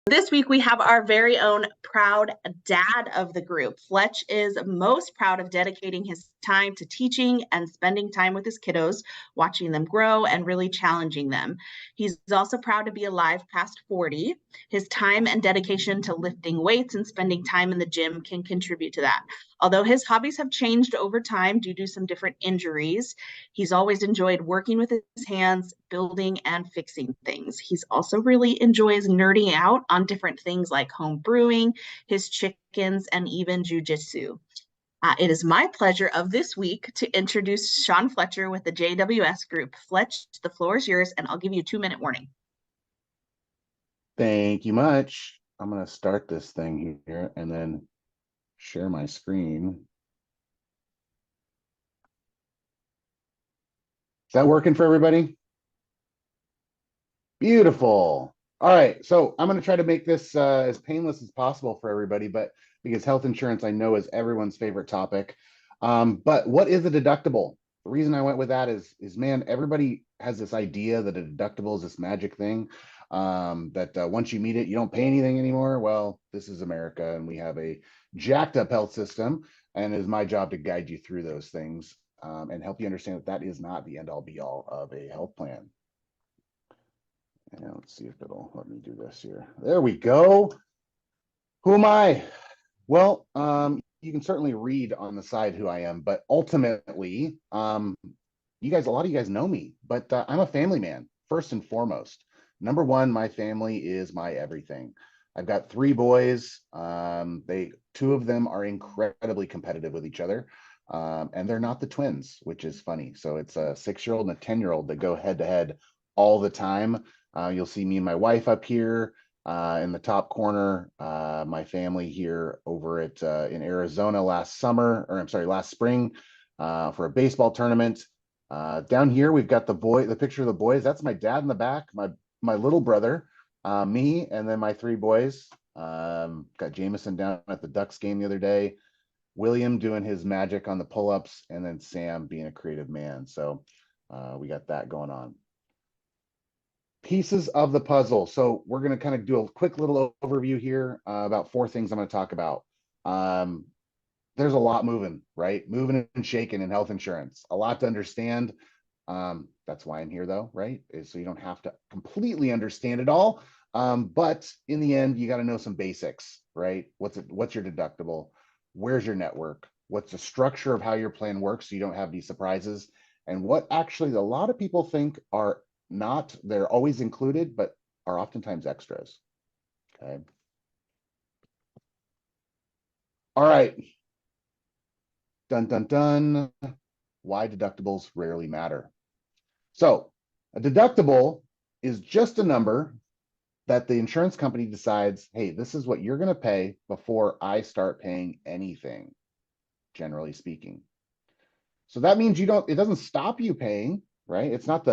This week we have our very own proud dad of the group. Fletch is most proud of dedicating his time to teaching and spending time with his kiddos, watching them grow and really challenging them. He's also proud to be alive past 40. His time and dedication to lifting weights and spending time in the gym can contribute to that. Although his hobbies have changed over time due to some different injuries, he's always enjoyed working with his hands, building and fixing things. He's also really enjoys nerding out on different things like home brewing, his chickens, and even jujitsu. It is my pleasure of this week to introduce Sean Fletcher with the JWS Group. Fletch, the floor is yours, and I'll give you a 2-minute warning. Thank you much. I'm going to start this thing here and then share my screen. Is that working for everybody? Beautiful. All right, so I'm going to try to make this as painless as possible for everybody, but because health insurance I know is everyone's favorite topic. But what is a deductible? The reason I went with that is man, everybody has this idea that a deductible is this magic thing that once you meet it, you don't pay anything anymore. Well, this is America, and we have a jacked up health system, and it is my job to guide you through those things and help you understand that that is not the end all be all of a health plan. And let's see if it'll let me do this here. There we go. Who am I? Well, you can certainly read on the side who I am, but ultimately, you guys, a lot of you guys know me, but I'm a family man, first and foremost. Number one, my family is my everything. I've got 3 boys. 2 of them are incredibly competitive with each other. And they're not the twins, which is funny. So it's a 6-year-old and a 10-year-old that go head to head all the time. You'll see me and my wife up here in the top corner. My family here over at in Arizona last spring for a baseball tournament. Down here we've got the picture of the boys. That's my dad in the back, my little brother, me, and then my 3 boys. Got Jameson down at the Ducks game the other day, William doing his magic on the pull-ups, and then Sam being a creative man. So we got that going on. Pieces of the puzzle. So we're going to kind of do a quick little overview here about 4 things I'm going to talk about. There's a lot moving, right? Moving and shaking in health insurance. A lot to understand. That's why I'm here, though, right? Is so you don't have to completely understand it all. But in the end, you got to know some basics, right? What's your deductible? Where's your network? What's the structure of how your plan works so you don't have these surprises? And what actually a lot of people think are not, they're always included, but are oftentimes extras. Okay. All right. Dun, dun, dun. Why deductibles rarely matter. So a deductible is just a number that the insurance company decides, hey, this is what you're going to pay before I start paying anything, generally speaking. So that means it doesn't stop you paying, right? It's not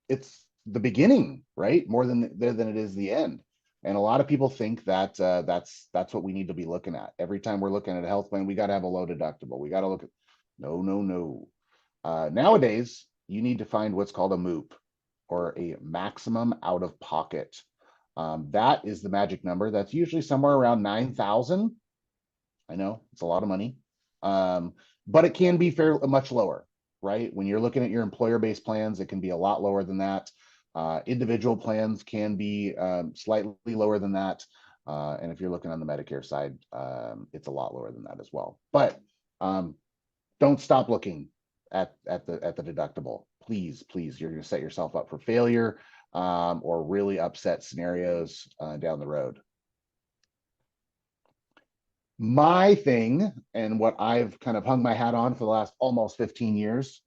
it's the beginning, right? More than it is the end. And a lot of people think that that's what we need to be looking at. Every time we're looking at a health plan, we got to have a low deductible. We got to look at, no. Nowadays, you need to find what's called a MOOP, or a maximum out of pocket. That is the magic number. That's usually somewhere around 9,000. I know it's a lot of money, but it can be much lower, right? When you're looking at your employer-based plans, it can be a lot lower than that. Individual plans can be slightly lower than that. And if you're looking on the Medicare side, it's a lot lower than that as well. But don't stop looking at the deductible. Please, you're going to set yourself up for failure or really upset scenarios down the road. My thing, and what I've kind of hung my hat on for the last almost 15 years,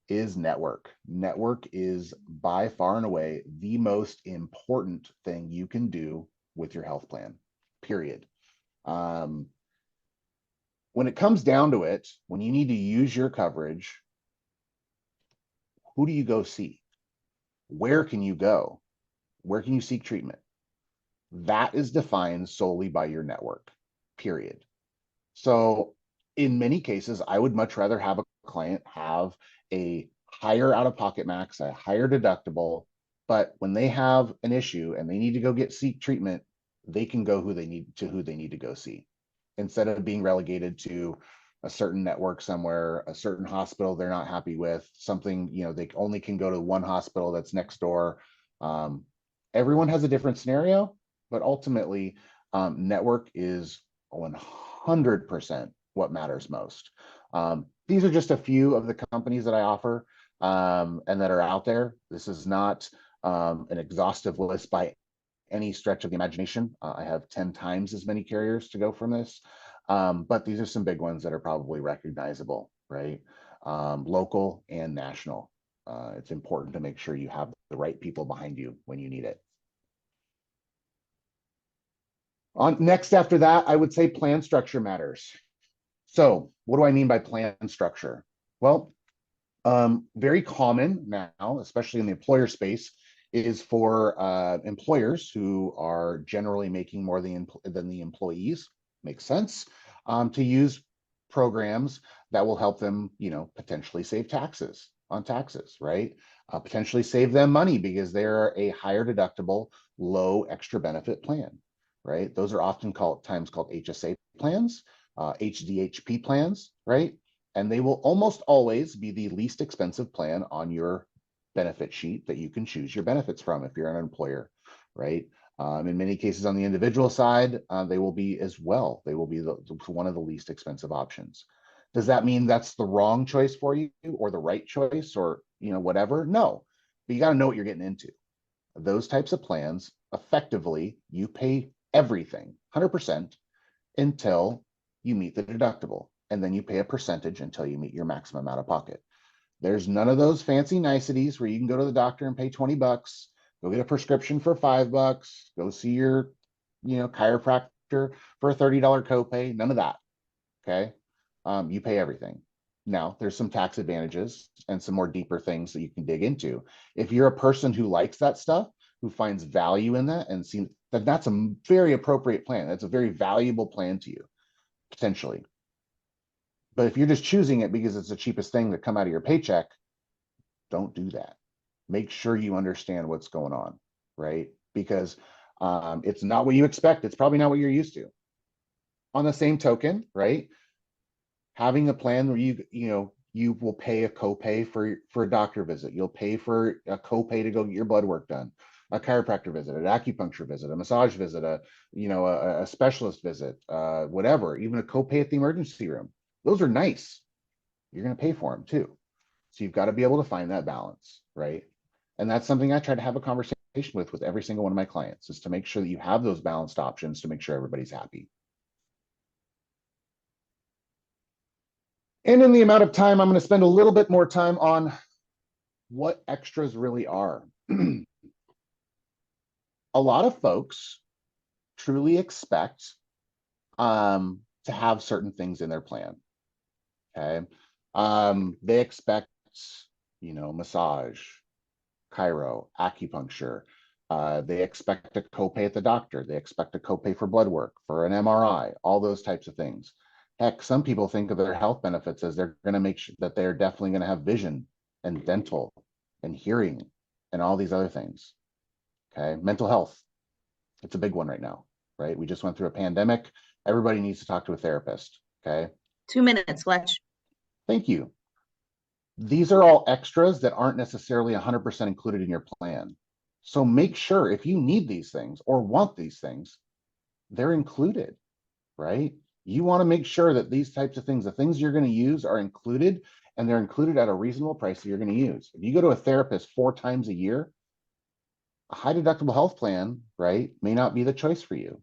is network. Network is by far and away the most important thing you can do with your health plan, period. When it comes down to it, when you need to use your coverage, who do you go see? Where can you go? Where can you seek treatment? That is defined solely by your network, period. So in many cases, I would much rather have a client have a higher out-of-pocket max, a higher deductible, But when they have an issue and they need to go seek treatment, they can go who they need to go see, instead of being relegated to a certain network somewhere, a certain hospital they're not happy with, something, they only can go to one hospital that's next door. Um, Everyone has a different scenario, but ultimately, network is 100% what matters most. These are just a few of the companies that I offer, and that are out there. This is not an exhaustive list by any stretch of the imagination. I have 10 times as many carriers to go from this. But these are some big ones that are probably recognizable, right? Local and national. It's important to make sure you have the right people behind you when you need it. Next after that, I would say plan structure matters. So what do I mean by plan structure? Well, very common now, especially in the employer space, is for employers who are generally making more than the employees, makes sense, to use programs that will help them, potentially save on taxes, right? Potentially save them money because they're a higher deductible, low extra benefit plan, right? Those are often called HSA plans, HDHP plans, right? And they will almost always be the least expensive plan on your benefit sheet that you can choose your benefits from if you're an employer, right? In many cases on the individual side, they will be as well. They will be one of the least expensive options. Does that mean that's the wrong choice for you or the right choice or, whatever? No, but you got to know what you're getting into. Those types of plans, effectively, you pay everything, 100%, until you meet the deductible. And then you pay a percentage until you meet your maximum out of pocket. There's none of those fancy niceties where you can go to the doctor and pay 20 bucks, go get a prescription for $5, go see your, chiropractor for a $30 copay. None of that. Okay. You pay everything. Now, there's some tax advantages and some more deeper things that you can dig into. If you're a person who likes that stuff, who finds value in that and seems that that's a very appropriate plan, that's a very valuable plan to you, potentially. But if you're just choosing it because it's the cheapest thing to come out of your paycheck, don't do that. Make sure you understand what's going on, right? Because it's not what you expect. It's probably not what you're used to. On the same token, right? Having a plan where you will pay a copay for a doctor visit. You'll pay for a copay to go get your blood work done, a chiropractor visit, an acupuncture visit, a massage visit, a specialist visit, whatever, even a copay at the emergency room. Those are nice. You're going to pay for them too. So you've got to be able to find that balance, right? And that's something I try to have a conversation with every single one of my clients, is to make sure that you have those balanced options to make sure everybody's happy. And in the amount of time, I'm going to spend a little bit more time on what extras really are. A lot of folks truly expect to have certain things in their plan. Okay. They expect, massage, chiro, acupuncture. They expect a copay at the doctor. They expect a copay for blood work, for an MRI, all those types of things. Heck, some people think of their health benefits as they're going to make sure that they're definitely going to have vision and dental and hearing and all these other things. Okay. Mental health. It's a big one right now, right? We just went through a pandemic. Everybody needs to talk to a therapist. Okay. 2 minutes, Fletch. Thank you. These are all extras that aren't necessarily 100% included in your plan. So make sure if you need these things or want these things, they're included, right? You want to make sure that these types of things, the things you're going to use, are included, and they're included at a reasonable price that you're going to use. If you go to a therapist 4 times a year, a high deductible health plan, right, may not be the choice for you.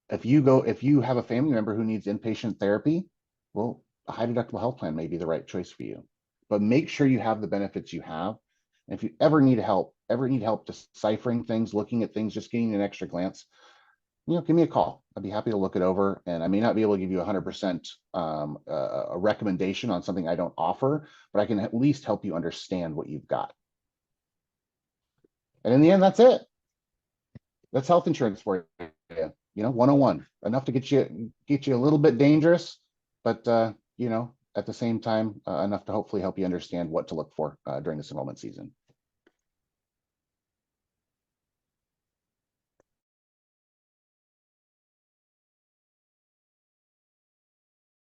If you have a family member who needs inpatient therapy, well, a high deductible health plan may be the right choice for you. But make sure you have the benefits you have. And if you ever need help deciphering things, looking at things, just getting an extra glance, give me a call. I'd be happy to look it over. And I may not be able to give you 100% a recommendation on something I don't offer, but I can at least help you understand what you've got. And in the end, that's it. That's health insurance for you. 101, enough to get you a little bit dangerous, but at the same time, enough to hopefully help you understand what to look for during this enrollment season.